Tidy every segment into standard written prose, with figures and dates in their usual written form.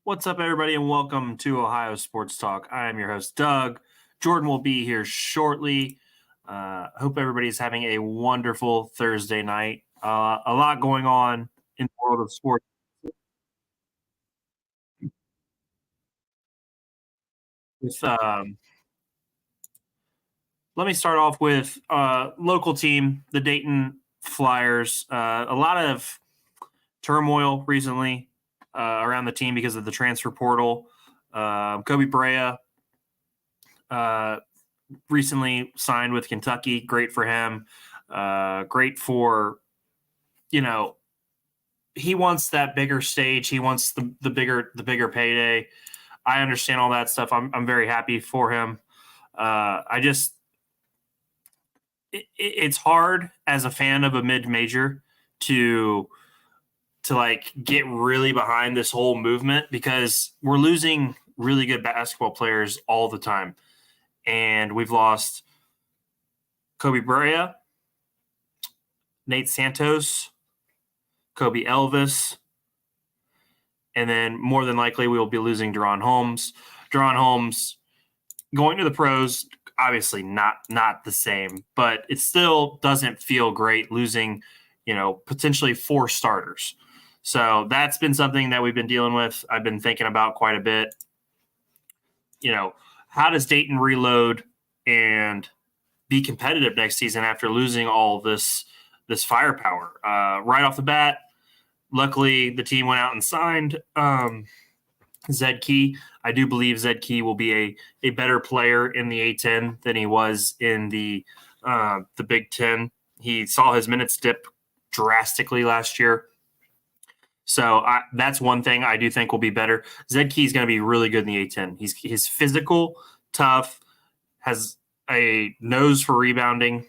What's up, everybody, and welcome to Ohio Sports Talk. I am your host, Doug. Jordan will be here shortly. Hope everybody's having a wonderful Thursday night. A lot going on in the world of sports. With, let me start off with local team, the Dayton Flyers. A lot of turmoil recently around the team because of the transfer portal. Kobe Brea recently signed with Kentucky. Great for him. Great for, he wants that bigger stage. He wants the bigger payday. I understand all that stuff. I'm very happy for him. It's hard as a fan of a mid-major to like get really behind this whole movement because we're losing really good basketball players all the time. And we've lost Kobe Brea, Nate Santos, Kobe Elvis, and then more than likely we will be losing Deron Holmes. Deron Holmes going to the pros, obviously not the same, but it still doesn't feel great losing, potentially 4 starters. So that's been something that we've been dealing with. I've been thinking about quite a bit. How does Dayton reload and be competitive next season after losing all this firepower? Right off the bat, luckily the team went out and signed Zed Key. I do believe Zed Key will be a better player in the A-10 than he was in the Big Ten. He saw his minutes dip drastically last year. So that's one thing I do think will be better. Zed Key is going to be really good in the A-10. He's physical, tough, has a nose for rebounding,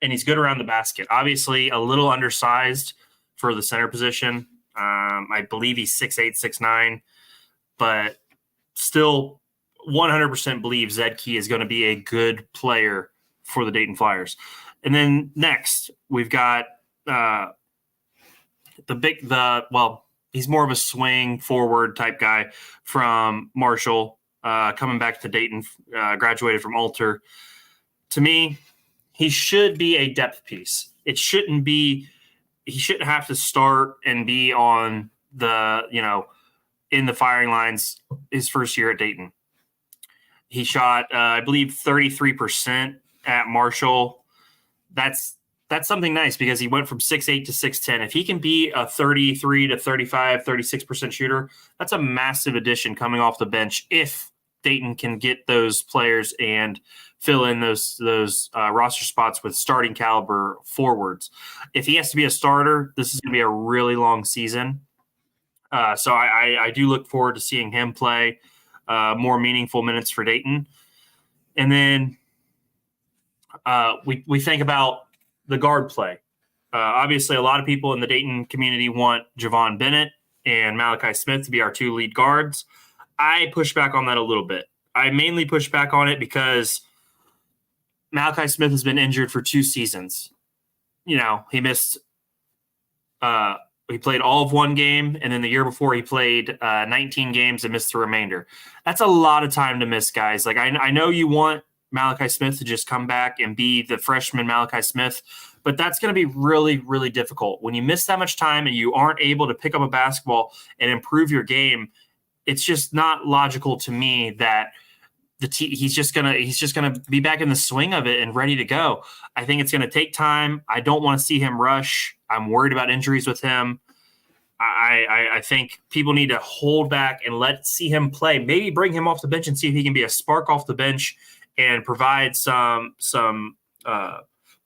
and he's good around the basket. Obviously, a little undersized for the center position. I believe he's 6'8", 6'9", but still 100% believe Zed Key is going to be a good player for the Dayton Flyers. And then next, we've got he's more of a swing forward type guy from Marshall, coming back to Dayton, graduated from Alter. To me, he should be a depth piece. He shouldn't have to start and be on in the firing lines his first year at Dayton. He shot, I believe, 33% at Marshall. That's something nice because he went from 6'8" to 6'10". If he can be a 33 to 35, 36% shooter, that's a massive addition coming off the bench if Dayton can get those players and fill in those roster spots with starting caliber forwards. If he has to be a starter, this is going to be a really long season. So I do look forward to seeing him play more meaningful minutes for Dayton. And then we think about the guard play. Obviously, a lot of people in the Dayton community want Javon Bennett and Malachi Smith to be our 2 lead guards. I push back on that a little bit. I mainly push back on it because Malachi Smith has been injured for 2 seasons. He missed he played all of 1 game, and then the year before he played 19 games and missed the remainder. That's a lot of time to miss, guys. Like I know you want Malachi Smith to just come back and be the freshman Malachi Smith, but that's going to be really, really difficult. When you miss that much time and you aren't able to pick up a basketball and improve your game, it's just not logical to me that he's just gonna be back in the swing of it and ready to go. I think it's going to take time. I don't want to see him rush. I'm worried about injuries with him. I think people need to hold back and see him play. Maybe bring him off the bench and see if he can be a spark off the bench and provide some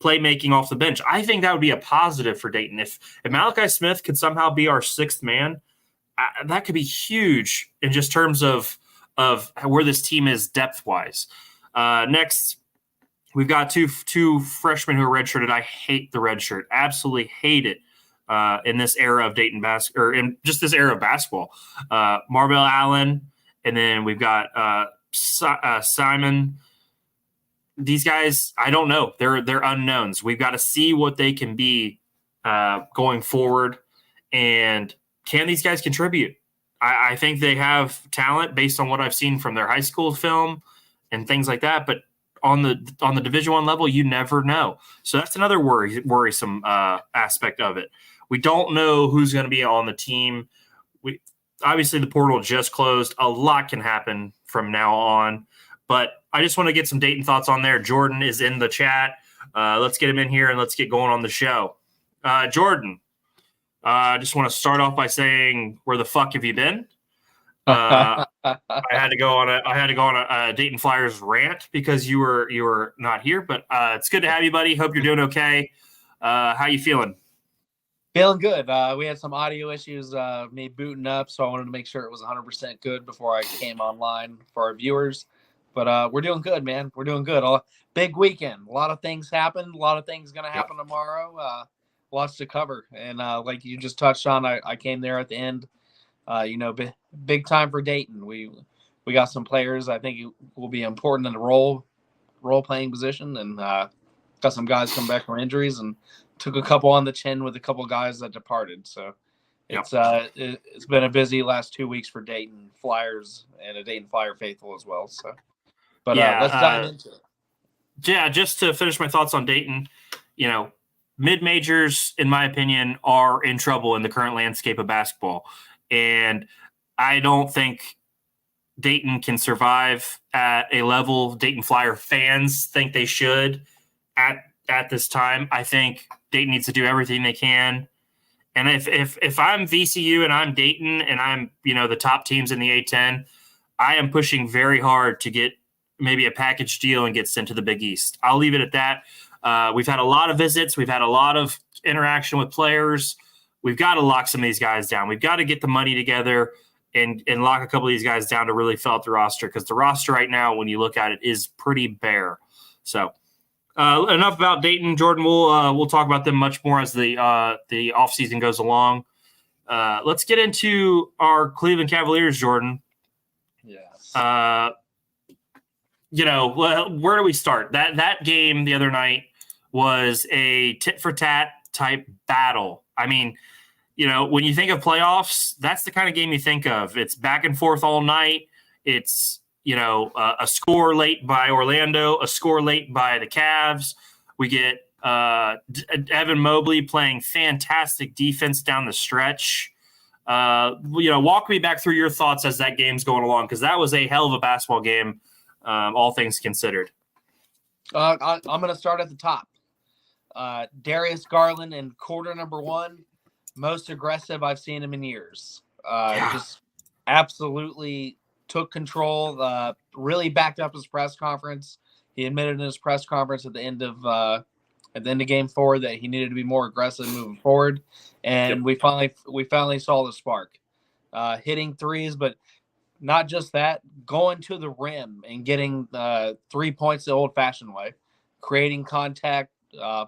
playmaking off the bench. I think that would be a positive for Dayton. If Malachi Smith could somehow be our 6th man, that could be huge in just terms of where this team is depth-wise. Next, we've got two freshmen who are redshirted. I hate the red shirt. Absolutely hate it in this era of Dayton basketball, or in just this era of basketball. Marvell Allen, and then we've got Simon. These guys, I don't know. They're unknowns. We've got to see what they can be going forward. And can these guys contribute? I think they have talent based on what I've seen from their high school film and things like that. But on the Division I level, you never know. So that's another worrisome aspect of it. We don't know who's going to be on the team. We obviously the portal just closed. A lot can happen from now on. But I just want to get some Dayton thoughts on there. Jordan is in the chat. Let's get him in here and let's get going on the show. Jordan, I just want to start off by saying, where the fuck have you been? I had to go on a Dayton Flyers rant because you were not here, but it's good to have you, buddy. Hope you're doing okay. How you feeling? Feeling good. We had some audio issues, me booting up, so I wanted to make sure it was 100% good before I came online for our viewers. But we're doing good, man. We're doing good. Big weekend. A lot of things happened. A lot of things going to happen tomorrow. Lots to cover. And like you just touched on, I came there at the end. Big time for Dayton. We got some players I think will be important in the role playing position, and got some guys come back from injuries and took a couple on the chin with a couple guys that departed. So it's been a busy last 2 weeks for Dayton Flyers and a Dayton Flyer faithful as well. So, but let's dive into it. Yeah, just to finish my thoughts on Dayton, mid-majors, in my opinion, are in trouble in the current landscape of basketball. And I don't think Dayton can survive at a level Dayton Flyer fans think they should at this time. I think Dayton needs to do everything they can. And if I'm VCU and I'm Dayton and I'm, the top teams in the A-10, I am pushing very hard to get maybe a package deal and get sent to the Big East. I'll leave it at that. We've had a lot of visits. We've had a lot of interaction with players. We've got to lock some of these guys down. We've got to get the money together and lock a couple of these guys down to really fill out the roster, because the roster right now, when you look at it, is pretty bare. So enough about Dayton. Jordan, we'll talk about them much more as the offseason goes along. Let's get into our Cleveland Cavaliers, Jordan. Yes. Where do we start? That game the other night was a tit-for-tat type battle. I mean, when you think of playoffs, that's the kind of game you think of. It's back and forth all night. It's, a score late by Orlando, a score late by the Cavs. We get Evan Mobley playing fantastic defense down the stretch. Walk me back through your thoughts as that game's going along, because that was a hell of a basketball game, all things considered. I'm going to start at the top. Darius Garland in quarter number 1, most aggressive I've seen him in years. Just absolutely took control, really backed up his press conference. He admitted in his press conference at the end of game 4 that he needed to be more aggressive moving forward. And we finally saw the spark, hitting threes, but not just that, going to the rim and getting 3 points the old-fashioned way, creating contact,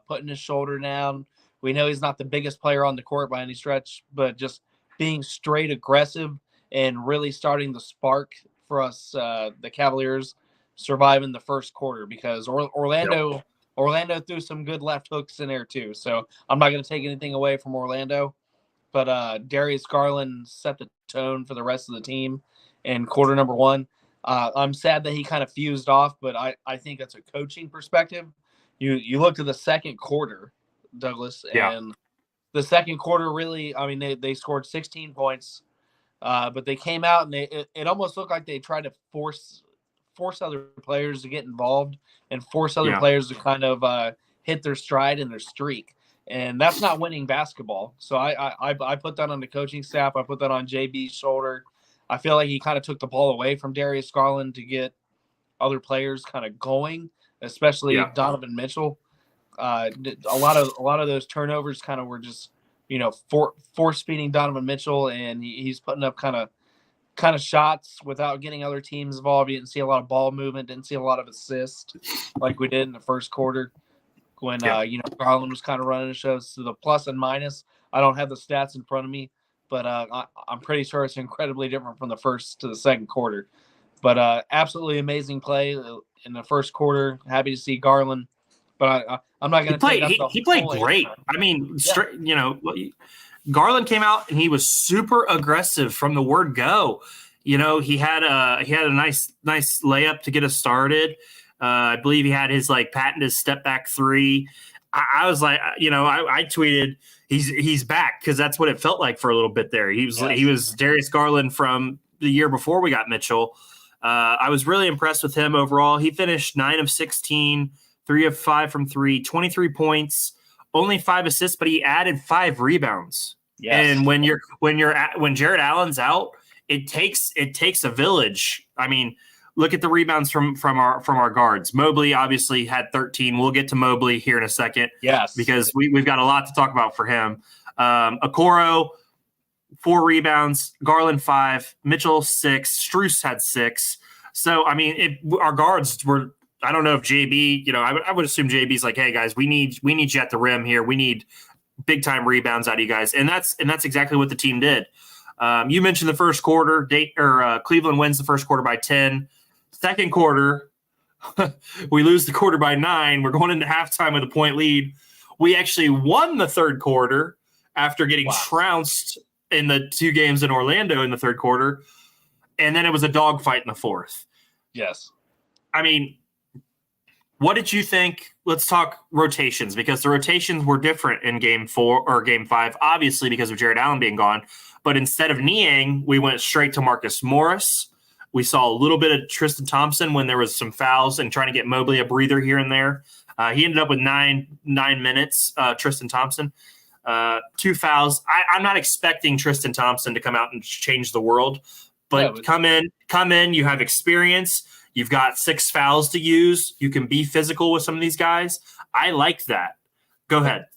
putting his shoulder down. We know he's not the biggest player on the court by any stretch, but just being straight aggressive and really starting the spark for us, the Cavaliers, surviving the first quarter, because Orlando threw some good left hooks in there too. So I'm not going to take anything away from Orlando, but Darius Garland set the tone for the rest of the team in quarter number 1. I'm sad that he kind of fused off, but I think that's a coaching perspective. You look to the second quarter, Douglas, and the second quarter really, I mean, they scored 16 points, but they came out and it almost looked like they tried to force other players to get involved and force other players to kind of hit their stride and their streak. And that's not winning basketball. So I put that on the coaching staff. I put that on JB's shoulder. I feel like he kind of took the ball away from Darius Garland to get other players kind of going, especially Donovan Mitchell. A lot of those turnovers kind of were just, force feeding Donovan Mitchell, and he's putting up kind of shots without getting other teams involved. You didn't see a lot of ball movement, didn't see a lot of assists like we did in the first quarter when Garland was kind of running the show. So the plus and minus, I don't have the stats in front of me, but I'm pretty sure it's incredibly different from the first to the second quarter. But absolutely amazing play in the first quarter. Happy to see Garland. But I'm not going to say that's he played great. I mean, Garland came out and he was super aggressive from the word go. You know, he had a nice layup to get us started. I believe he had his like patented step back three. I was like, you know, I tweeted he's back because that's what it felt like for a little bit there. He was Darius Garland from the year before we got Mitchell. I was really impressed with him overall. He finished 9 of 16, 3 of 5 from 3, 23 points, only 5 assists, but he added 5 rebounds. Yes. And when Jared Allen's out, it takes a village. I mean, look at the rebounds from our guards. Mobley obviously had 13. We'll get to Mobley here in a second. Yes, because we've got a lot to talk about for him. Okoro, 4 rebounds, Garland 5, Mitchell 6, Strus had 6. So I mean, our guards were. I don't know if JB. You know, I would assume JB's like, hey guys, we need you at the rim here. We need big time rebounds out of you guys, and that's exactly what the team did. You mentioned the first quarter. Cleveland wins the first quarter by 10. Second quarter, we lose the quarter by 9. We're going into halftime with a point lead. We actually won the third quarter after getting trounced in the 2 games in Orlando in the third quarter. And then it was a dogfight in the fourth. Yes. I mean, what did you think? Let's talk rotations, because the rotations were different in game 4 or game 5, obviously because of Jared Allen being gone. But instead of Niang, we went straight to Marcus Morris. We saw a little bit of Tristan Thompson when there was some fouls and trying to get Mobley a breather here and there. He ended up with nine minutes, Tristan Thompson. 2 fouls. I'm not expecting Tristan Thompson to come out and change the world, but come in. You have experience. You've got 6 fouls to use. You can be physical with some of these guys. I like that. Go ahead.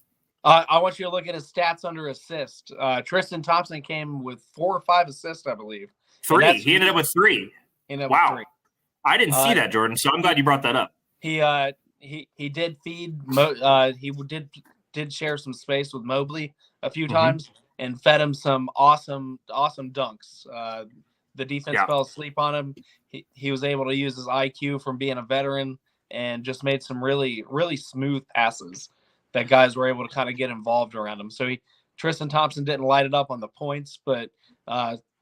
I want you to look at his stats under assist. Tristan Thompson came with 4 or 5 assists, I believe. 3. He ended up with 3. Wow. With 3. I didn't see that, Jordan. So I'm glad you brought that up. He did feed. He did share some space with Mobley a few times and fed him some awesome dunks. The defense fell asleep on him. He was able to use his IQ from being a veteran and just made some really, really smooth passes that guys were able to kind of get involved around him. So Tristan Thompson didn't light it up on the points, but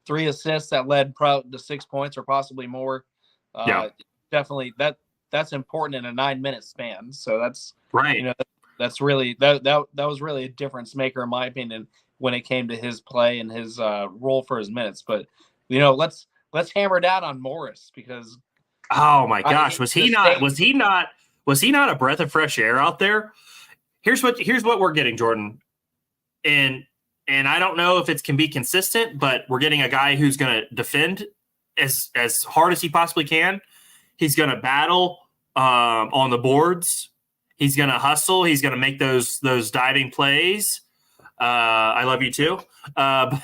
3 assists that led to 6 points or possibly more. Definitely that's important in a 9-minute span. So that's right. You know, that's really that was really a difference maker in my opinion when it came to his play and his role for his minutes. But you know, let's hammer down on Morris because oh my gosh, was he not a breath of fresh air out there? Here's what we're getting, Jordan. And I don't know if it can be consistent, but we're getting a guy who's going to defend as hard as he possibly can. He's going to battle on the boards. He's going to hustle. He's going to make those diving plays. I love you too. But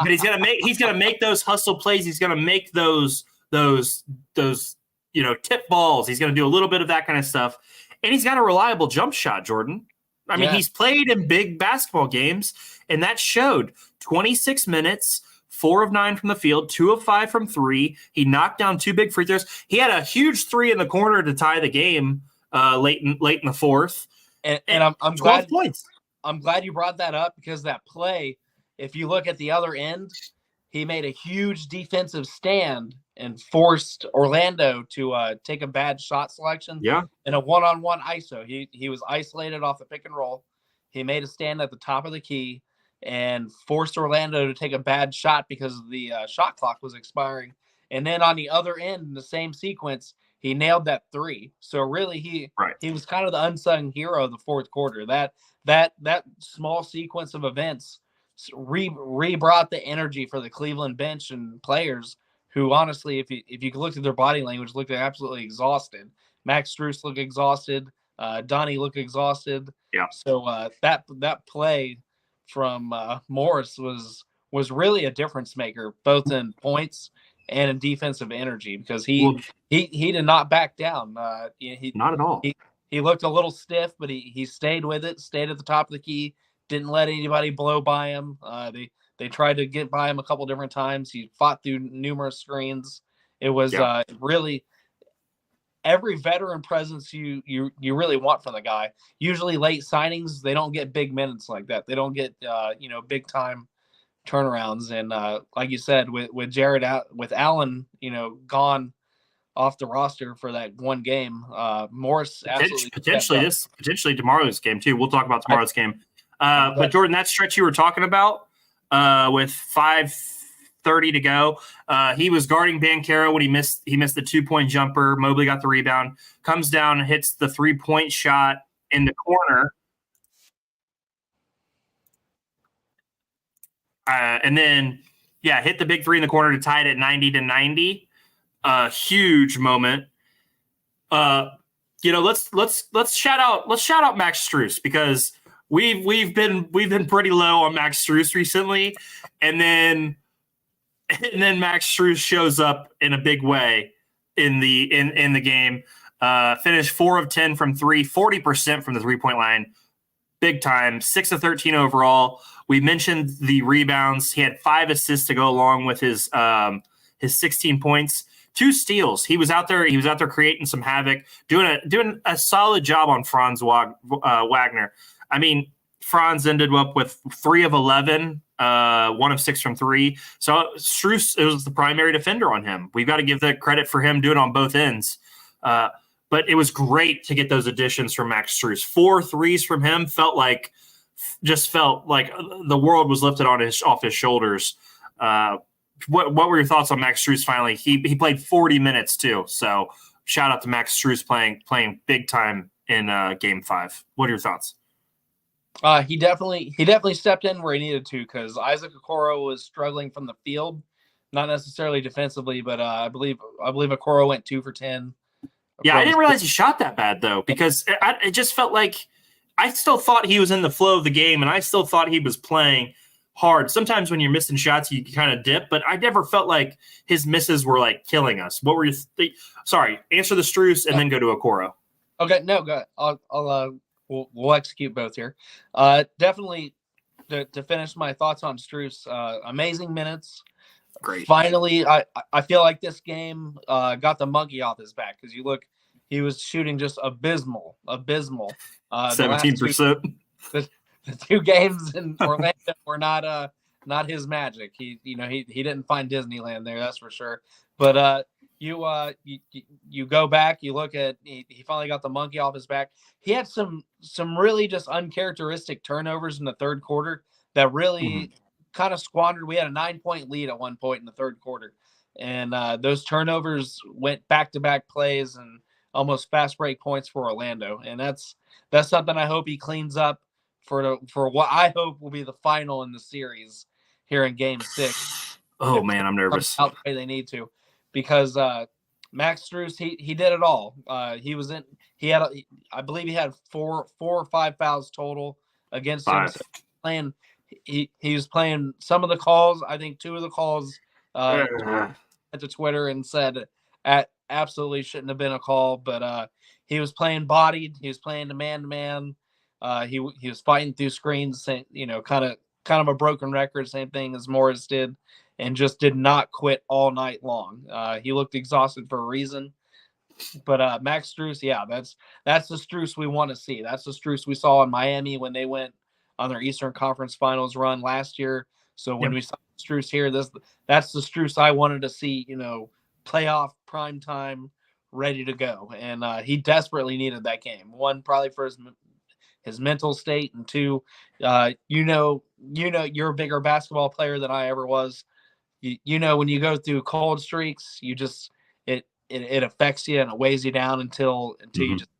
he's going to make those hustle plays. He's going to make those tip balls. He's going to do a little bit of that kind of stuff. And he's got a reliable jump shot, Jordan. I mean, he's played in big basketball games, and that showed 26 minutes, 4 of 9 from the field, 2 of 5 from 3. He knocked down 2 big free throws. He had a huge 3 in the corner to tie the game late in the fourth. And I'm 12 glad points. I'm glad you brought that up because that play, if you look at the other end, he made a huge defensive stand and forced Orlando to take a bad shot selection. In a one-on-one ISO. He was isolated off the pick and roll. He made a stand at the top of the key and forced Orlando to take a bad shot because the shot clock was expiring. And then on the other end, in the same sequence, he nailed that 3. So really, he was kind of the unsung hero of the fourth quarter. That small sequence of events re-brought the energy for the Cleveland bench and players who, honestly, if you looked at their body language, looked absolutely exhausted. Max Strus looked exhausted. Donnie looked exhausted. Yeah. So that play from Morris was really a difference maker, both in points and in defensive energy, because he did not back down. Not at all. He looked a little stiff, but he stayed with it, stayed at the top of the key, didn't let anybody blow by him. They tried to get by him a couple different times. He fought through numerous screens. It was really every veteran presence you really want from the guy. Usually late signings, they don't get big minutes like that. They don't get big time turnarounds. And like you said, with Jared out with Allen, gone off the roster for that one game, Morris absolutely potentially tomorrow's game too. We'll talk about tomorrow's game. But But Jordan, that stretch you were talking about with 5:30 to go, he was guarding Banchero when he missed the 2-point jumper. Mobley got the rebound, comes down, hits the 3-point shot in the corner. And then, hit the big three in the corner to tie it at 90-90. Huge moment. Let's shout out Max Strus, because we've been pretty low on Max Strus recently, and then Max Strus shows up in a big way in the game. Finished 4 of 10 from 3, 40% from the 3-point line. Big time. 6 of 13 overall. We mentioned the rebounds. He had 5 assists to go along with his 16 points. 2 steals. He was out there creating some havoc, doing a solid job on Franz Wagner. I mean, Franz ended up with 3 of 11, 1 of 6 from 3. So Strus was the primary defender on him. We've got to give the credit for him doing it on both ends. But it was great to get those additions from Max Strus. 4 threes from him felt like the world was lifted off his shoulders. What were your thoughts on Max Strus finally? He played 40 minutes too. So shout out to Max Strus playing big time in Game 5. What are your thoughts? He definitely stepped in where he needed to, because Isaac Okoro was struggling from the field, not necessarily defensively, but I believe Okoro went 2 for 10. Yeah, I didn't realize he shot that bad though, because it just felt like I still thought he was in the flow of the game, and I still thought he was playing hard. Sometimes when you're missing shots, you kind of dip, but I never felt like his misses were like killing us. What were you? Sorry, answer the Strus and then go to Okoro. Okay, no, go ahead. We'll execute both here. Definitely to finish my thoughts on Strus, amazing minutes. Great. Finally, I feel like this game got the monkey off his back, because you look, he was shooting just abysmal. 17%. The 2 games in Orlando were not his magic. He didn't find Disneyland there, that's for sure. But you go back, you look at, he finally got the monkey off his back. He had some really just uncharacteristic turnovers in the third quarter that really kind of squandered. We had a 9-point lead at one point in the third quarter, and those turnovers went back-to-back plays and almost fast break points for Orlando. And that's something I hope he cleans up for what I hope will be the final in the series here in Game 6. Oh man, I'm nervous. Out the way they need to, because Max Strus, he did it all. I believe he had 4 or 5 fouls total against 5. him. So he was playing some of the calls. I think 2 of the calls went to Twitter and said absolutely shouldn't have been a call, but he was playing bodied. He was playing the man-to-man. He was fighting through screens, kind of a broken record, same thing as Morris did, and just did not quit all night long. He looked exhausted for a reason. But Max Strus, yeah, that's the Strus we want to see. That's the Strus we saw in Miami when they went on their Eastern Conference Finals run last year. So when we saw Strus here, that's the Strus I wanted to see, playoff prime time, ready to go. And he desperately needed that game. 1, probably for his mental state, and 2, you're a bigger basketball player than I ever was. When you go through cold streaks, you just it affects you and it weighs you down until you just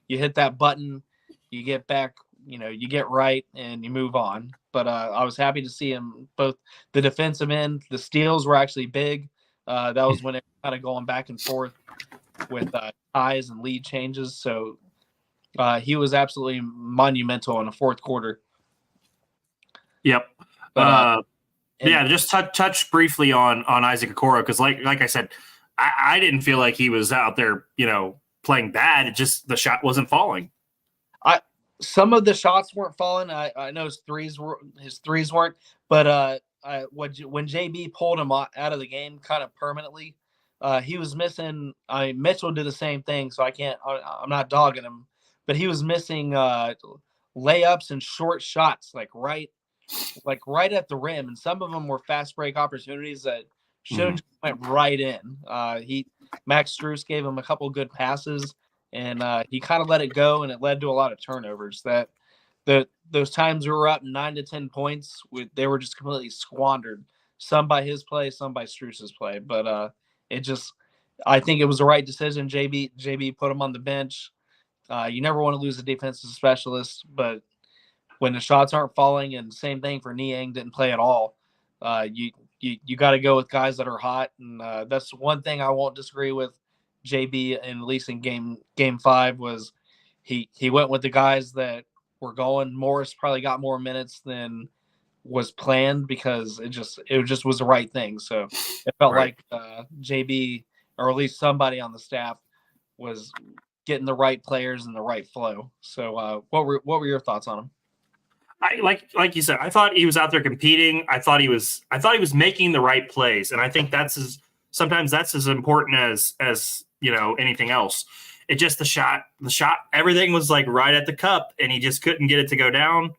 hit that button, you get back, you get right and you move on. But I was happy to see him, both the defensive end, the steals were actually big. That was when it kind of going back and forth with ties and lead changes. So he was absolutely monumental in the fourth quarter. Yep. But, just touch briefly on Isaac Okoro, because like I said, I didn't feel like he was out there, playing bad. It just, the shot wasn't falling. Some of the shots weren't falling. I know his threes weren't, but when JB pulled him out of the game kind of permanently, he was missing. Mitchell did the same thing, so I'm not dogging him, but he was missing layups and short shots, like right at the rim, and some of them were fast break opportunities that should have went right in. Max Strus gave him a couple good passes, and he kind of let it go, and it led to a lot of turnovers. Those times we were up 9 to 10 points, they were just completely squandered. Some by his play, some by Strus's play, but I think it was the right decision. JB put him on the bench. You never want to lose a defensive specialist, but when the shots aren't falling, and same thing for Niang didn't play at all, you got to go with guys that are hot, and that's one thing I won't disagree with JB, and at least in game 5 was he went with the guys that were going. Morris probably got more minutes than was planned because it just was the right thing. So it felt like JB, or at least somebody on the staff, was getting the right players and the right flow. So what were your thoughts on him? I like you said, I thought he was out there competing. I thought he was making the right plays, and I think sometimes that's as important as anything else. It just the shot, everything was like right at the cup, and he just couldn't get it to go down.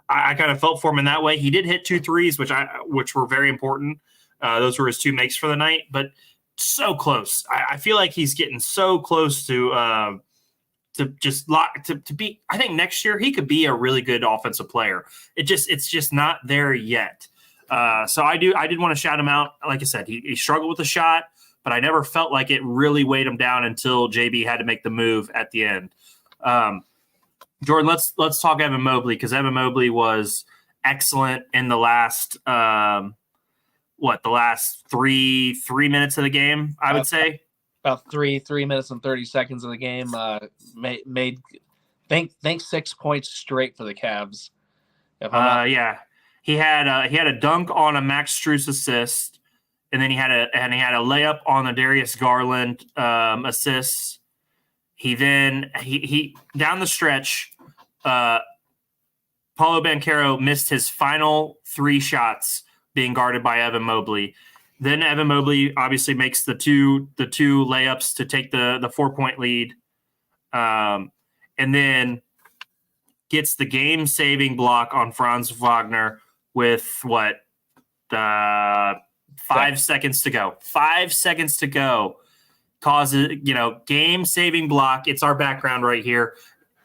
I kind of felt for him in that way. He did hit 2 threes, which were very important. Those were his 2 makes for the night, but so close. I feel like he's getting so close to be. I think next year he could be a really good offensive player. It's just not there yet. So I did want to shout him out. Like I said, he struggled with the shot, but I never felt like it really weighed him down until JB had to make the move at the end. Jordan, let's talk Evan Mobley, because Evan Mobley was excellent in the last the last three minutes of the game, I would say. About 3 minutes and 30 seconds of the game. Made 6 points straight for the Cavs. Yeah, he had a dunk on a Max Strus assist, and then he had a layup on the Darius Garland assist. He down the stretch, Paulo Banchero missed his final 3 shots being guarded by Evan Mobley. Then Evan Mobley obviously makes the two layups to take the 4-point lead, and then gets the game-saving block on Franz Wagner with 5 seconds to go. 5 seconds to go. Causes, game-saving block. It's our background right here.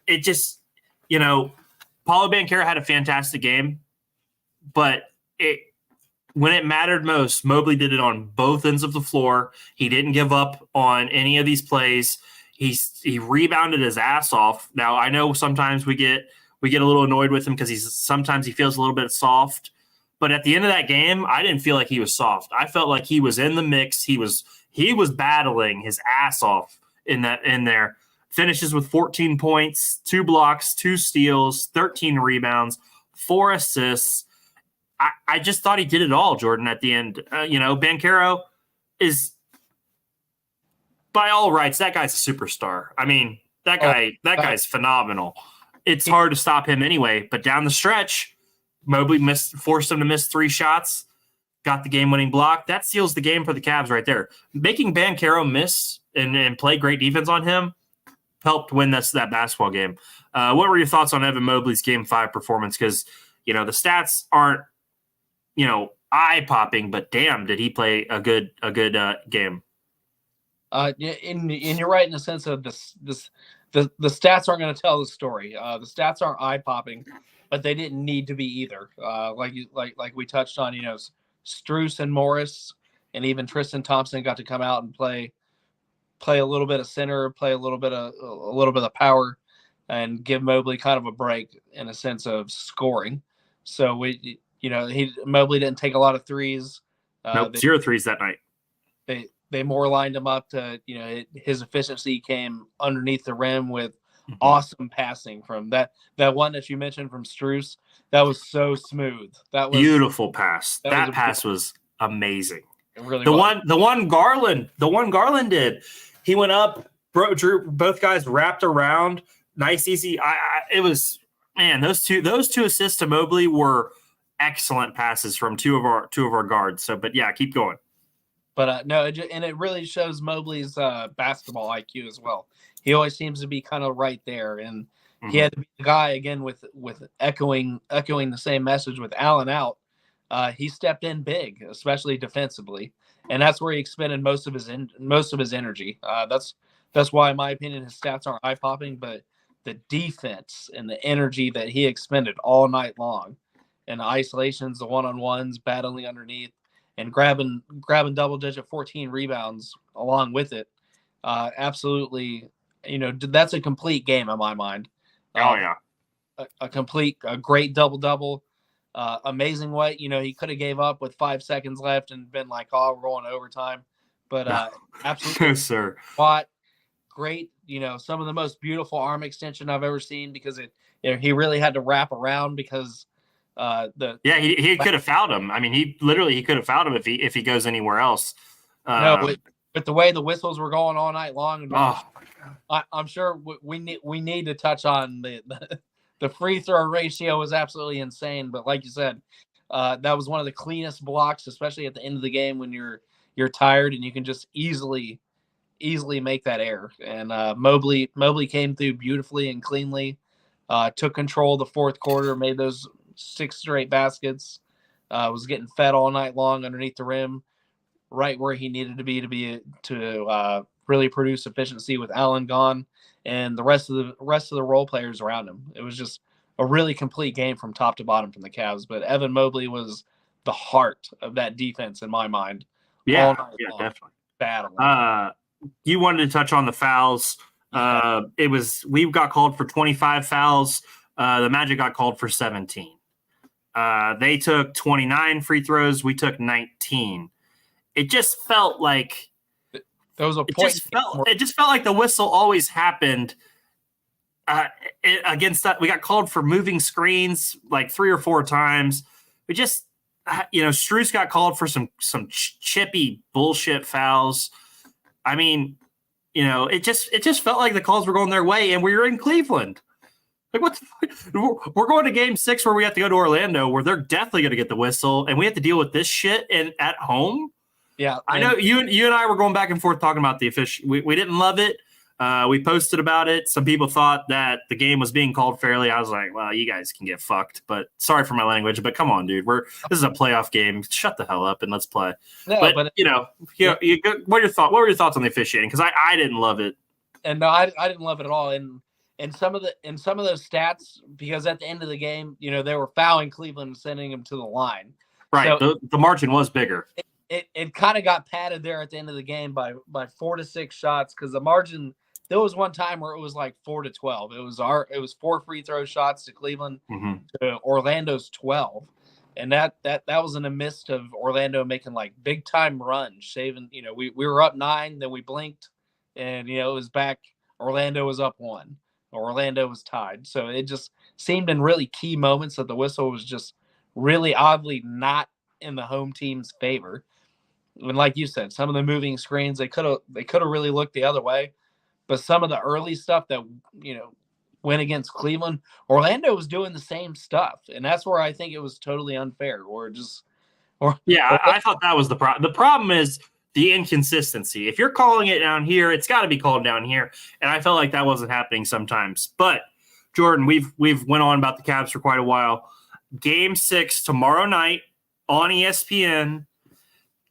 It just, Paulo Banchero had a fantastic game, but when it mattered most, Mobley did it on both ends of the floor. He didn't give up on any of these plays. He rebounded his ass off. Now, I know sometimes we get a little annoyed with him because sometimes he feels a little bit soft. But at the end of that game, I didn't feel like he was soft. I felt like he was in the mix. He was battling his ass off in there. Finishes with 14 points, 2 blocks, 2 steals, 13 rebounds, 4 assists. I just thought he did it all, Jordan, at the end. Banchero is, by all rights, that guy's a superstar. I mean, that guy's phenomenal. It's hard to stop him anyway, but down the stretch, Mobley forced him to miss 3 shots, got the game-winning block. That seals the game for the Cavs right there. Making Banchero miss and play great defense on him helped win that basketball game. What were your thoughts on Evan Mobley's Game 5 performance? Because, the stats aren't, eye-popping, but damn, did he play a good game. And you're right in the sense of the stats aren't going to tell the story. The stats aren't eye-popping, but they didn't need to be either. Like we touched on, Strus and Morris and even Tristan Thompson got to come out and play a little bit of center, play a little bit of power, and give Mobley kind of a break in a sense of scoring. So Mobley didn't take a lot of threes. Nope, 0 threes that night. They more lined him up to, his efficiency came underneath the rim with awesome passing from that one that you mentioned from Strus. That was so smooth. That was beautiful pass. That pass was amazing. It really the was. one Garland did. He went up, drew both guys wrapped around. Nice, easy. It was, man, those two assists to Mobley were excellent passes from two of our guards. So, but yeah, keep going. But no, and it really shows Mobley's basketball IQ as well. He always seems to be kind of right there, and he had to be the guy again with echoing the same message with Allen out. He stepped in big, especially defensively, and that's where he expended most of his energy. That's why, in my opinion, his stats aren't eye popping, but the defense and the energy that he expended all night long, and the isolations, the one-on-ones, battling underneath, and grabbing double digit 14 rebounds along with it. Absolutely, that's a complete game in my mind. Oh yeah. A great double. Amazing way. He could have gave up with 5 seconds left and been like, oh, we're going overtime. But absolutely, No, sir. Spot, great. Some of the most beautiful arm extension I've ever seen, because he really had to wrap around because he could have fouled him. I mean, he could have fouled him if he goes anywhere else. But the way the whistles were going all night long, I'm sure we need to touch on the free throw ratio was absolutely insane. But like you said, that was one of the cleanest blocks, especially at the end of the game when you're tired and you can just easily make that error. And Mobley came through beautifully and cleanly, took control of the fourth quarter, made those 6 straight baskets, was getting fed all night long underneath the rim, right where he needed to be to really produce efficiency with Allen gone and the rest of the role players around him. It was just a really complete game from top to bottom from the Cavs. But Evan Mobley was the heart of that defense in my mind. Yeah, definitely. Battling. You wanted to touch on the fouls. We got called for 25 fouls. The Magic got called for 17. They took 29 free throws. We took 19. It just felt like there was a point. It just felt like the whistle always happened against that. We got called for moving screens like 3 or 4 times. We just, Strus got called for some chippy bullshit fouls. I mean, it just felt like the calls were going their way, and we were in Cleveland. Like, what? We're going to Game 6 where we have to go to Orlando, where they're definitely going to get the whistle, and we have to deal with this shit at home. Yeah, I know you and I were going back and forth talking about the official. We didn't love it. We posted about it. Some people thought that the game was being called fairly. I was like, well, you guys can get fucked. But sorry for my language. But come on, dude. This is a playoff game. Shut the hell up and let's play. No, but what are your thoughts? What were your thoughts on the officiating? Because I didn't love it. And no, I didn't love it at all. And some of those stats, because at the end of the game, they were fouling Cleveland and sending them to the line. Right. So the margin was bigger. It kind of got padded there at the end of the game by 4 to 6 shots, because the margin. There was one time where it was like 4 to 12. It was 4 free throw shots to Cleveland to Orlando's 12, and that was in the midst of Orlando making like big time runs, shaving. We were up 9, then we blinked, and it was back. Orlando was up 1. Orlando was tied. So it just seemed in really key moments that the whistle was just really oddly not in the home team's favor. And like you said, some of the moving screens, they could have really looked the other way. But some of the early stuff that, went against Cleveland, Orlando was doing the same stuff. And that's where I think it was totally unfair. I thought that was the problem. The problem is the inconsistency. If you're calling it down here, it's got to be called down here. And I felt like that wasn't happening sometimes. But, Jordan, we've went on about the Cavs for quite a while. Game 6 tomorrow night on ESPN.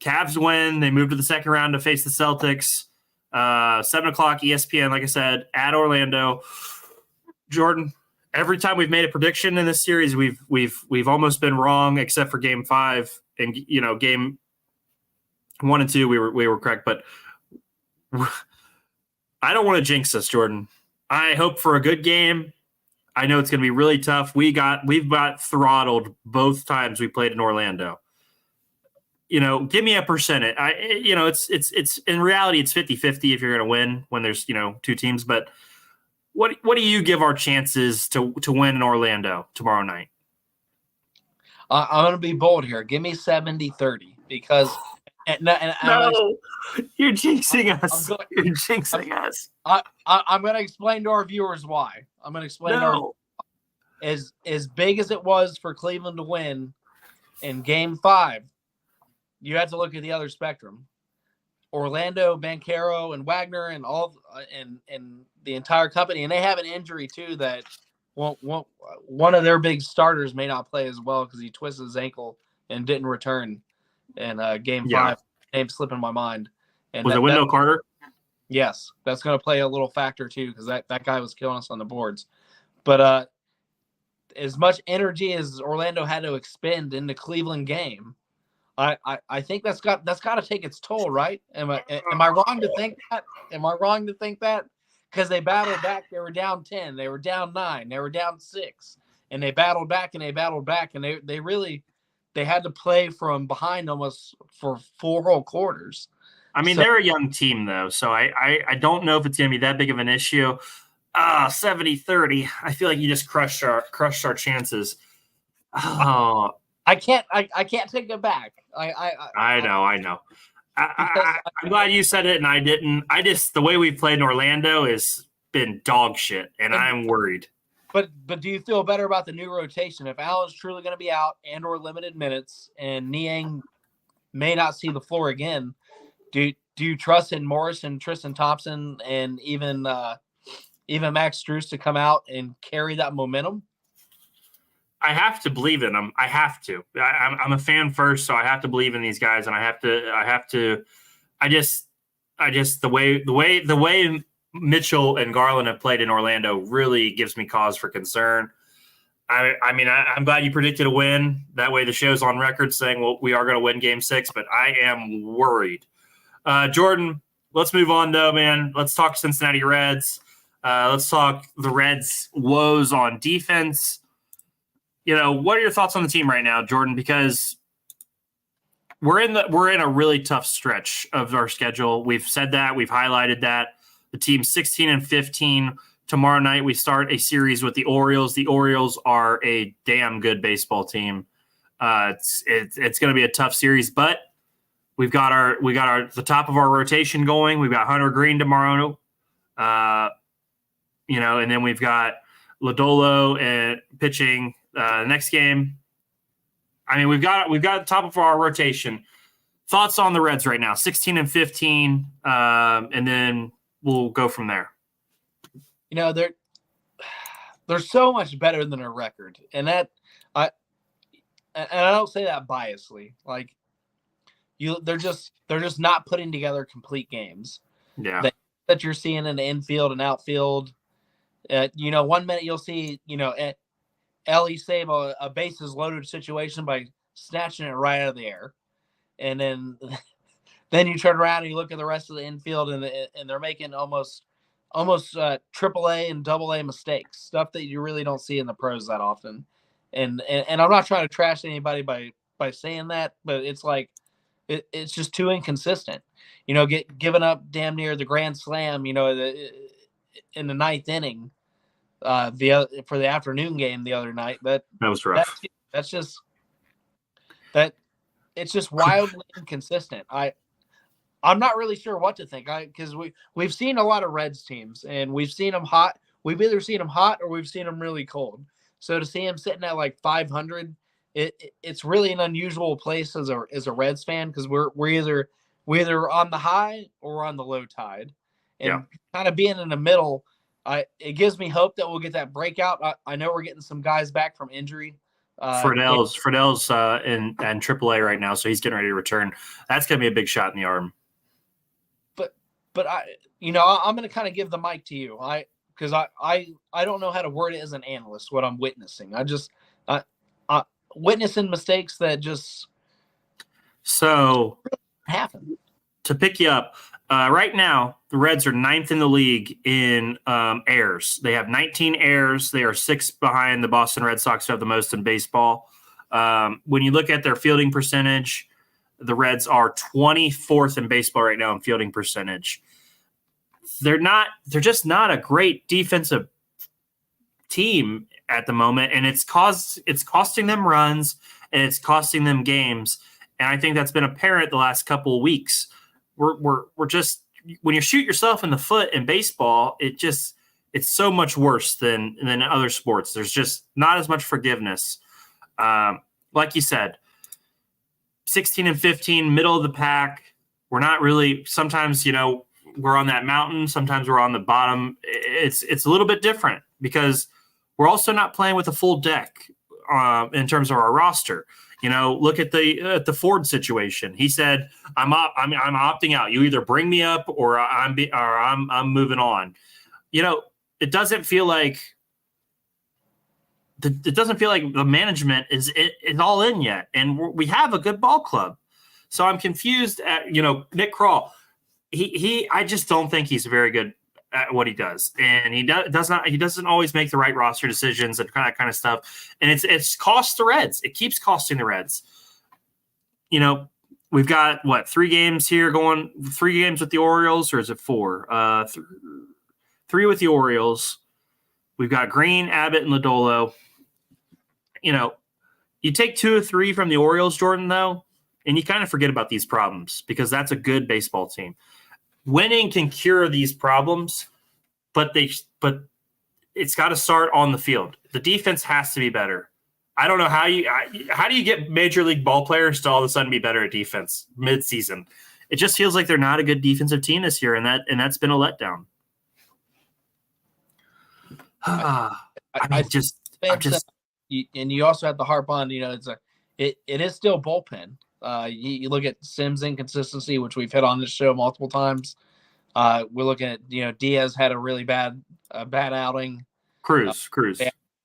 Cavs win. They move to the second round to face the Celtics. 7 o'clock ESPN, like I said, at Orlando. Jordan, every time we've made a prediction in this series, we've almost been wrong, except for Game 5 and Game 1 and 2 we were correct. But I don't want to jinx us, Jordan. I hope for a good game. I know it's going to be really tough. We've got throttled both times we played in Orlando. Give me a percentage. It's in reality, it's 50-50 if you're going to win when there's, 2 teams. But what do you give our chances to win in Orlando tomorrow night? I'm going to be bold here. Give me 70-30 because you're jinxing us. You're jinxing us. I'm going to explain to our viewers why. I'm going to explain as big as it was for Cleveland to win in Game 5. You had to look at the other spectrum. Orlando, Banchero, and Wagner, and all and the entire company, and they have an injury too that one of their big starters may not play as well because he twisted his ankle and didn't return in game 5. Name slipping my mind. And was it Wendell Carter? Yes, that's going to play a little factor too because that guy was killing us on the boards. But as much energy as Orlando had to expend in the Cleveland game, I think that's got to take its toll, right? Am I wrong to think that? Am I wrong to think that? Because they battled back, they were down 10, they were down 9, they were down 6, and they battled back and they really had to play from behind almost for 4 whole quarters. I mean, they're a young team though, so I don't know if it's going to be that big of an issue. 70-30. I feel like you just crushed our chances. Oh. I can't take it back. I know. I'm glad you said it and I didn't. The way we played in Orlando has been dog shit, and I'm worried. But do you feel better about the new rotation if Allen's truly going to be out and/or limited minutes, and Niang may not see the floor again? Do you trust in Morris and Tristan Thompson and even Max Strus to come out and carry that momentum? I have to believe in them. I have to. I'm a fan first, so I have to believe in these guys, and I have to. I just the way Mitchell and Garland have played in Orlando really gives me cause for concern. I mean, I'm glad you predicted a win. That way, the show's on record saying, well, we are going to win Game 6, but I am worried. Jordan, let's move on though, man. Let's talk Cincinnati Reds. Let's talk the Reds' woes on defense. What are your thoughts on the team right now, Jordan? Because we're in a really tough stretch of our schedule. We've said that. We've highlighted that. The team's 16-15. Tomorrow night we start a series with the Orioles. The Orioles are a damn good baseball team. It's going to be a tough series, but we got the top of our rotation going. We've got Hunter Green tomorrow. And then we've got Lodolo and pitching. Next game, I mean, we've got the top of our rotation. Thoughts on the Reds right now, 16-15, and then we'll go from there. They're so much better than their record, and I don't say that biasly. Like they're just not putting together complete games. Yeah, that you're seeing in the infield and outfield. 1 minute you'll see Ellie save a bases loaded situation by snatching it right out of the air. And then you turn around and you look at the rest of the infield and they're making almost AAA and AA mistakes, stuff that you really don't see in the pros that often. And I'm not trying to trash anybody by saying that, but it's like, it's just too inconsistent, giving up damn near the grand slam, in the 9th inning. For the afternoon game the other night, that was rough. It's just wildly inconsistent. I'm not really sure what to think. Because we've seen a lot of Reds teams and we've seen them hot. We've either seen them hot or we've seen them really cold. So to see him sitting at like 500, it's really an unusual place as a Reds fan because we're either on the high or on the low tide, and kind of being in the middle. It gives me hope that we'll get that breakout. I know we're getting some guys back from injury. Friedell's in AAA right now, so he's getting ready to return. That's going to be a big shot in the arm. But I'm going to kind of give the mic to you. Because I don't know how to word it as an analyst. What I'm witnessing, I witnessing mistakes that just happen. To pick you up. Right now, the Reds are 9th in the league in errors. They have 19 errors. They are 6th behind the Boston Red Sox, who have the most in baseball. When you look at their fielding percentage, the Reds are 24th in baseball right now in fielding percentage. They're just not a great defensive team at the moment, and it's costing them runs and it's costing them games. And I think that's been apparent the last couple of weeks. We're just, when you shoot yourself in the foot in baseball, it's so much worse than other sports. There's just not as much forgiveness. Like you said, 16-15, middle of the pack. We're not really. Sometimes, we're on that mountain. Sometimes we're on the bottom. It's a little bit different because we're also not playing with a full deck in terms of our roster. Look at the Ford situation. He said, I'm opting out. You either bring me up or I'm moving on. It doesn't feel like the management is all in yet, and we have a good ball club. So I'm confused at Nick Krall. I just don't think he's very good at what he does, and he doesn't always make the right roster decisions and that kind of stuff. And it's cost the Reds. It keeps costing the Reds. We've got 3 games here going. 3 games with the Orioles, or is it 4? 3 with the Orioles. We've got Green, Abbott, and Lodolo. You take 2 or 3 from the Orioles, Jordan, though, and you kind of forget about these problems because that's a good baseball team. Winning can cure these problems, but it's got to start on the field. The defense has to be better. I don't know how do you get major league ball players to all of a sudden be better at defense mid-season? It just feels like they're not a good defensive team this year, and that's been a letdown. And you also have to harp on, it is still bullpen. You look at Sims' inconsistency, which we've hit on this show multiple times. We're looking at, Diaz had a really bad outing. Cruz.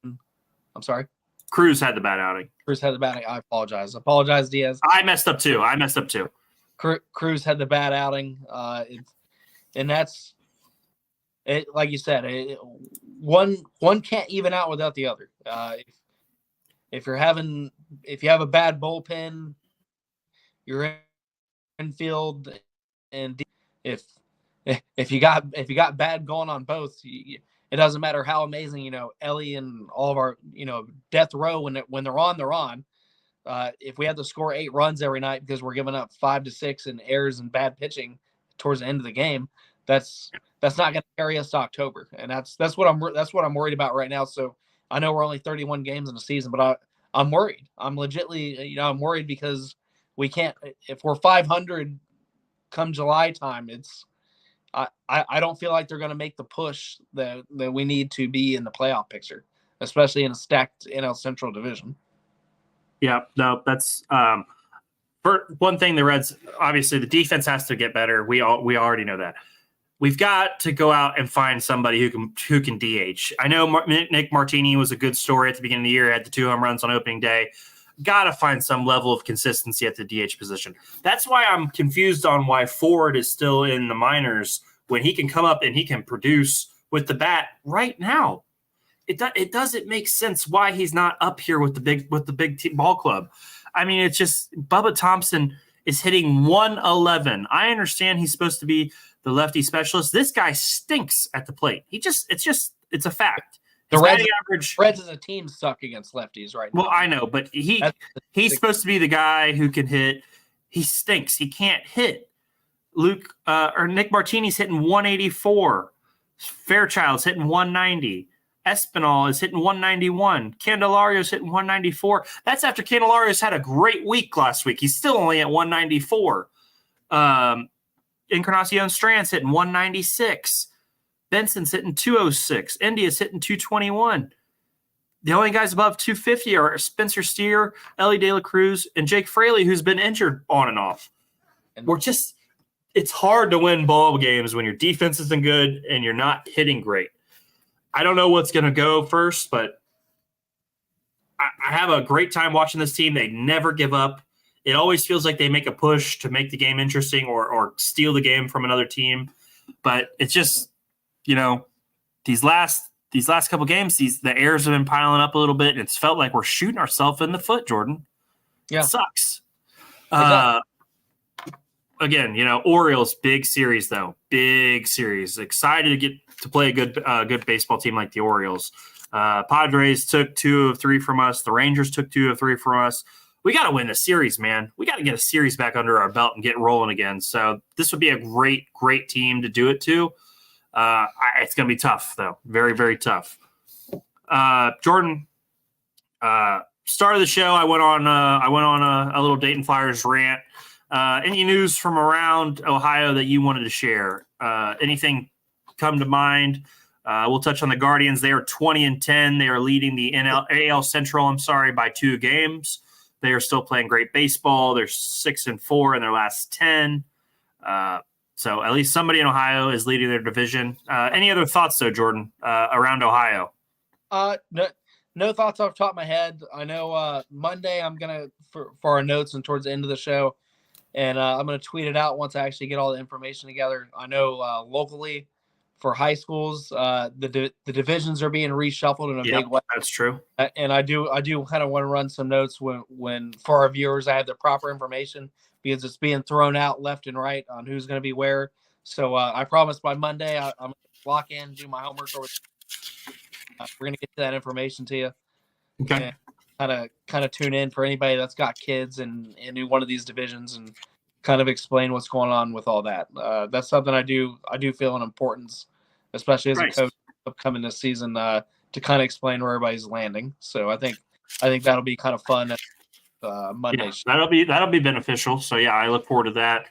I'm sorry. Cruz had the bad outing. I apologize, Diaz. I messed up too. Cruz had the bad outing. And that's it. Like you said, one can't even out without the other. If you have a bad bullpen, you're in field, and if you got bad going on both, it doesn't matter how amazing Ellie and all of our death row when they're on, they're on. If we have to score 8 runs every night because we're giving up 5 to 6 in errors and bad pitching towards the end of the game, that's not going to carry us to October, and that's what I'm worried about right now. So I know we're only 31 games in the season, but I'm worried. I'm legitly, I'm worried because we can't. If we're 500 come July time, I don't feel like they're going to make the push that we need to be in the playoff picture, especially in a stacked NL Central division. Yeah, no, that's for one thing. The Reds, obviously, the defense has to get better. We already know that. We've got to go out and find somebody who can DH. I know Nick Martini was a good story at the beginning of the year. Had the 2 home runs on opening day. Got to find some level of consistency at the DH position. That's why I'm confused on why Ford is still in the minors when he can come up and he can produce with the bat right now. It doesn't make sense why he's not up here with the big team ball club. I mean, it's just Bubba Thompson is hitting 111. I understand he's supposed to be the lefty specialist. This guy stinks at the plate. It's a fact. The Reds as a team suck against lefties right now. Well, I know, but he's supposed to be the guy who can hit. He stinks. He can't hit. Nick Martini's hitting 184. Fairchild's hitting 190. Espinal is hitting 191. Candelario's hitting 194. That's after Candelario's had a great week last week. He's still only at 194. Encarnacion Strand's hitting 196. Benson's hitting 206. India's hitting 221. The only guys above 250 are Spencer Steer, Ellie De La Cruz, and Jake Fraley, who's been injured on and off. It's hard to win ball games when your defense isn't good and you're not hitting great. I don't know what's going to go first, but I have a great time watching this team. They never give up. It always feels like they make a push to make the game interesting or steal the game from another team. But it's just, these last couple games, the errors have been piling up a little bit, and it's felt like we're shooting ourselves in the foot, Jordan. Yeah. It sucks. Again, Orioles, big series, though. Big series. Excited to get to play a good baseball team like the Orioles. Padres took 2 of 3 from us. The Rangers took 2 of 3 from us. We got to win the series, man. We got to get a series back under our belt and get rolling again. So this would be a great, great team to do it to. It's going to be tough, though. Very, very tough. Jordan, start of the show, I went on a little Dayton Flyers rant. Any news from around Ohio that you wanted to share? Anything come to mind? We'll touch on the Guardians. They are 20-10. They are leading the AL Central, by 2 games. They are still playing great baseball. They're 6-4 in their last 10. So at least somebody in Ohio is leading their division. Any other thoughts, though, Jordan, around Ohio? No thoughts off the top of my head. I know Monday I'm going to, for our notes and towards the end of the show, and I'm going to tweet it out once I actually get all the information together. I know locally for high schools, the divisions are being reshuffled in a big way. That's true. And I do kind of want to run some notes when for our viewers, I have the proper information because it's being thrown out left and right on who's going to be where. So I promise by Monday, I'm going to lock in, do my homework. We're going to get that information to you. Okay. Kind of tune in for anybody that's got kids in one of these divisions and kind of explain what's going on with all that. That's something I do feel an importance, especially as a coach upcoming this season, to kind of explain where everybody's landing. So I think that'll be kind of fun. Monday. Yeah, that'll be beneficial. So yeah, I look forward to that.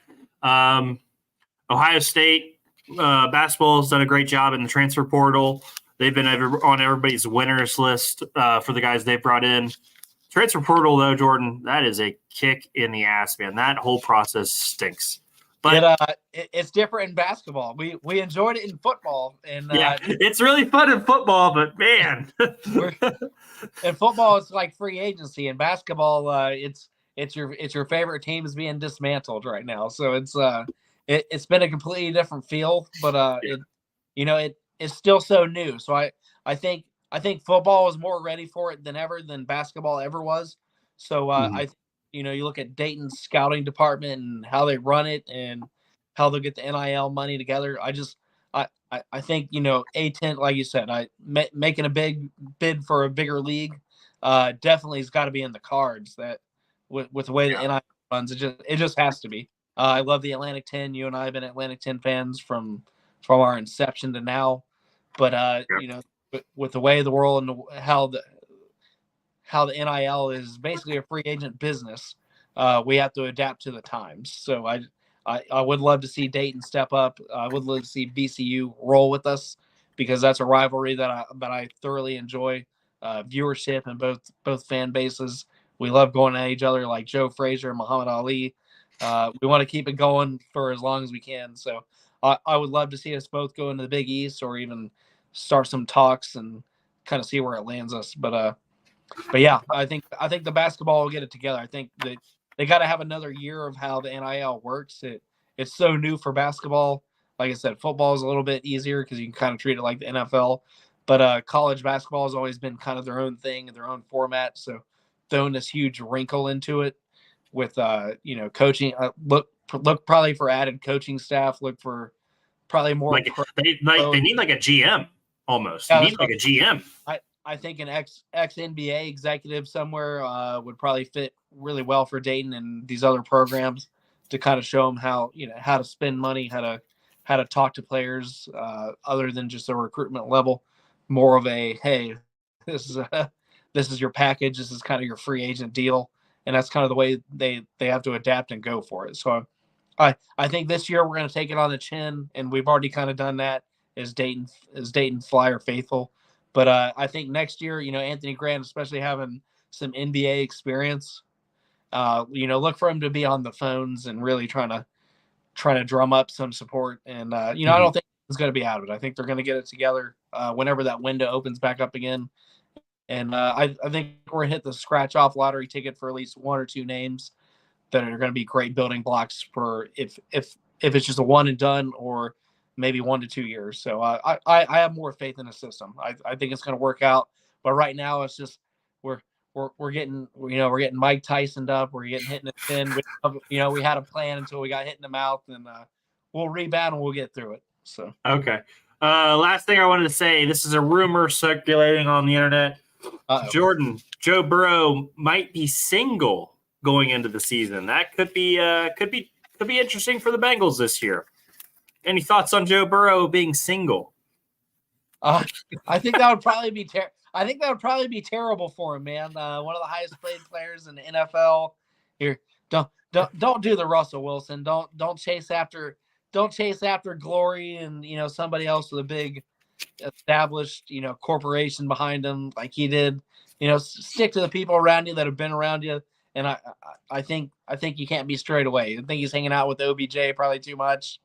Ohio State basketball has done a great job in the transfer portal. They've been on everybody's winners list for the guys they've brought in. Transfer portal, though, Jordan, that is a kick in the ass, man. That whole process stinks. But it's different in basketball. We enjoyed it in football, and it's really fun in football. But man, in football, it's like free agency. In basketball, it's your favorite teams being dismantled right now. So it's been a completely different feel. But it's still so new. So I think football is more ready for it than basketball ever was. So you look at Dayton's scouting department and how they run it and how they'll get the NIL money together. I think A10, like you said, making a big bid for a bigger league definitely has got to be in the cards. That with the way the NIL runs, it just has to be. I love the Atlantic 10. You and I have been Atlantic 10 fans from our inception to now. But with the way of the world and how the NIL is basically a free agent business, we have to adapt to the times. So I would love to see Dayton step up. I would love to see VCU roll with us because that's a rivalry that I thoroughly enjoy. Viewership and both fan bases. We love going at each other like Joe Frazier and Muhammad Ali. We want to keep it going for as long as we can. So I would love to see us both go into the Big East or even start some talks and kind of see where it lands us. But yeah, I think the basketball will get it together. I think that they got to have another year of how the NIL works. It's so new for basketball. Like I said, football is a little bit easier because you can kind of treat it like the NFL. But college basketball has always been kind of their own thing and their own format. So throwing this huge wrinkle into it with coaching, look probably for added coaching staff. Look for probably more. They need like a GM almost. Yeah, you need like a GM. I think an ex NBA executive somewhere would probably fit really well for Dayton and these other programs to kind of show them how to spend money, how to talk to players other than just a recruitment level. More of a, hey, this is your package. This is kind of your free agent deal, and that's kind of the way they have to adapt and go for it. So I think this year we're going to take it on the chin, and we've already kind of done that as Dayton Flyer faithful. But I think next year, Anthony Grant, especially having some NBA experience, look for him to be on the phones and really trying to drum up some support. And I don't think it's going to be out of it. I think they're going to get it together whenever that window opens back up again. And I think we're going to hit the scratch off lottery ticket for at least one or two names that are going to be great building blocks for if it's just a one and done or maybe 1 to 2 years. So I have more faith in the system. I think it's going to work out. But right now it's just we're getting Mike Tyson'd up. We're getting hit in the chin. We had a plan until we got hit in the mouth, and we'll rebound and we'll get through it. So okay. Last thing I wanted to say. This is a rumor circulating on the internet. Jordan, Joe Burrow might be single going into the season. That could be interesting for the Bengals this year. Any thoughts on Joe Burrow being single? I think that would probably be terrible for him, man. One of the highest paid players in the NFL. Here, don't do the Russell Wilson. Don't chase after glory and somebody else with a big established corporation behind him like he did. Stick to the people around you that have been around you. And I think you can't be straight away. I think he's hanging out with OBJ probably too much.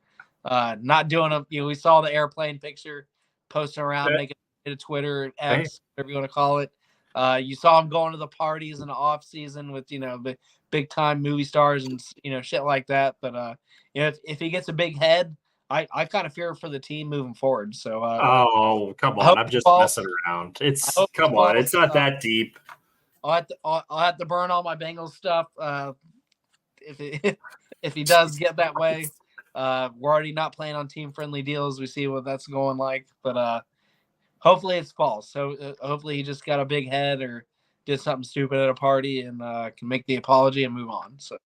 Not doing a we saw the airplane picture posting around, making it a Twitter, X, whatever you want to call it. You saw him going to the parties in the off season with the big time movie stars and shit like that. But if he gets a big head, I kind of fear for the team moving forward. So oh, come on, I'm just messing around. It's not that deep. I'll have to burn all my Bengals stuff if he does get that way. We're already not playing on team friendly deals. We see what that's going like, but hopefully it's false. So hopefully he just got a big head or did something stupid at a party and can make the apology and move on. So.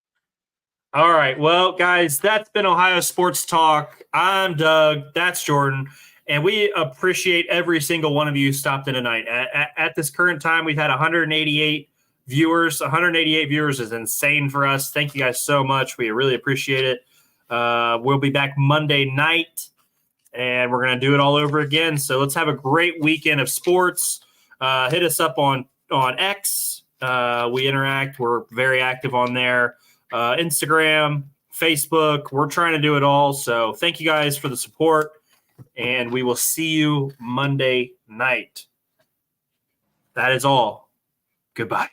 All right. Well, guys, that's been Ohio Sports Talk. I'm Doug. That's Jordan. And we appreciate every single one of you who stopped in tonight. At this current time, we've had 188 viewers. 188 viewers is insane for us. Thank you guys so much. We really appreciate it. We'll be back Monday night, and we're going to do it all over again. So let's have a great weekend of sports. Hit us up on X. We interact. We're very active on there. Instagram, Facebook. We're trying to do it all. So thank you guys for the support, and we will see you Monday night. That is all. Goodbye.